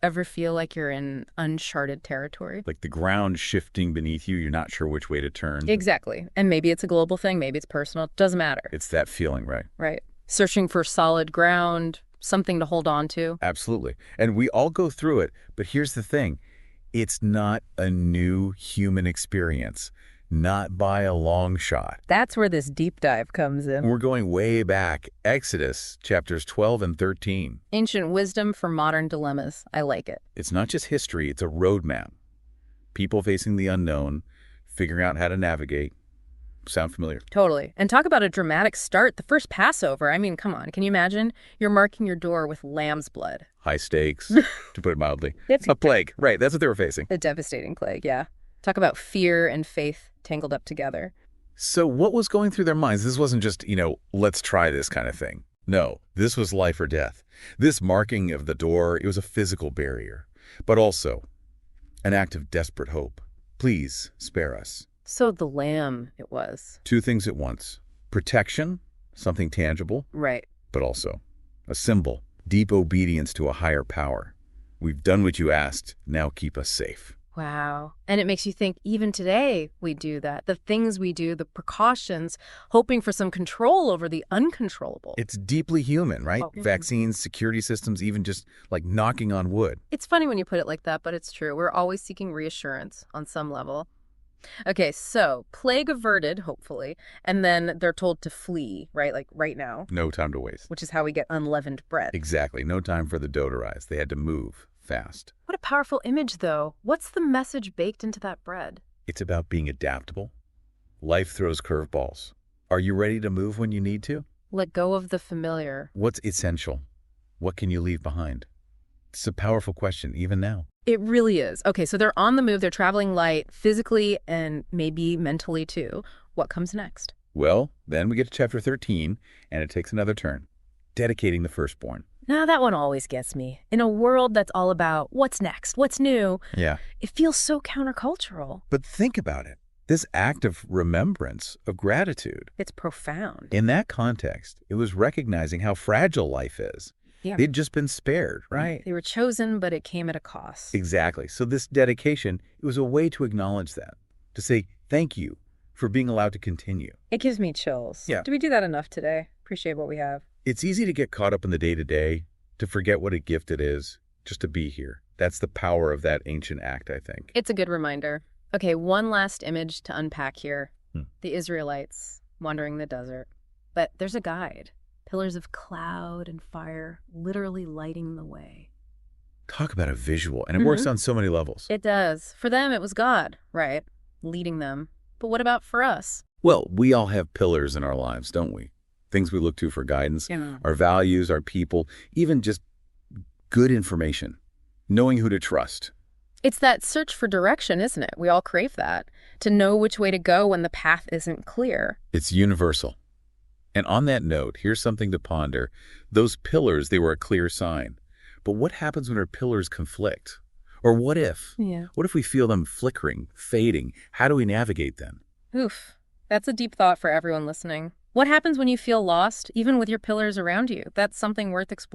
Ever feel like you're in uncharted territory? Like the ground shifting beneath you, you're not sure which way to turn. Exactly. And maybe it's a global thing, maybe it's personal. Doesn't matter. It's that feeling, right? Right. Searching for solid ground, something to hold on to. Absolutely. And we all go through it, but here's the thing. It's not a new human experience, not by a long shot. That's where this deep dive comes in. We're going way back. Exodus, chapters 12 and 13. Ancient wisdom for modern dilemmas. I like it. It's not just history, it's a roadmap. People facing the unknown, figuring out how to navigate. Sound familiar? Totally. And talk about a dramatic start. The first Passover. I mean, come on. Can you imagine? You're marking your door with lamb's blood. High stakes, to put it mildly. It's a plague. Right, that's what they were facing. a devastating plague, yeah. Talk about fear and faith tangled up together. So what was going through their minds? This wasn't just, let's try this kind of thing. No, this was life or death. This marking of the door, it was a physical barrier, but also an act of desperate hope. Please spare us. So the lamb it was. Two things at once. Protection, something tangible, Right. but also a symbol, deep obedience to a higher power. We've done what you asked, now keep us safe. Wow. And it makes you think even today we do that. The things we do, the precautions, hoping for some control over the uncontrollable. It's deeply human, right? Oh. Vaccines, security systems, even just like knocking on wood. It's funny when you put it like that, but it's true. We're always seeking reassurance on some level. Okay, so plague averted, hopefully, and then they're told to flee, right? Like right now, No time to waste. which is how we get unleavened bread. Exactly. No time for the dough to rise. They had to move fast. What a powerful image, though. What's the message baked into that bread? It's about being adaptable. Life throws curveballs. Are you ready to move when you need to? Let go of the familiar. What's essential? What can you leave behind? It's a powerful question, even now. It really is. Okay, so they're on the move. They're traveling light, physically and maybe mentally, too. What comes next? Well, then we get to chapter 13, and it takes another turn. Dedicating the firstborn. Now, that one always gets me. In a world that's all about what's next, what's new, Yeah. it feels so countercultural. But think about it. This act of remembrance, of gratitude. It's profound. In that context, it was recognizing how fragile life is. Yeah. They'd just been spared, right? They were chosen, but it came at a cost. Exactly. So this dedication, it was a way to acknowledge that, to say thank you for being allowed to continue. It gives me chills. Yeah. Do we do that enough today? Appreciate what we have. It's easy to get caught up in the day-to-day, to forget what a gift it is, just to be here. That's the power of that ancient act, I think. It's a good reminder. Okay, one last image to unpack here. The Israelites wandering the desert. But there's a guide. Pillars of cloud and fire literally lighting the way. Talk about a visual, and it works on so many levels. It does. For them, it was God, right? Leading them. But what about for us? Well, we all have pillars in our lives, don't we? Things we look to for guidance, Yeah. our values, our people, even just good information, knowing who to trust. It's that search for direction, isn't it? We all crave that. To know which way to go when the path isn't clear. It's universal. And on that note, here's something to ponder. Those pillars, they were a clear sign. But what happens when our pillars conflict? Or what if? Yeah. What if we feel them flickering, fading? How do we navigate them? Oof. That's a deep thought for everyone listening. What happens when you feel lost, even with your pillars around you? That's something worth exploring.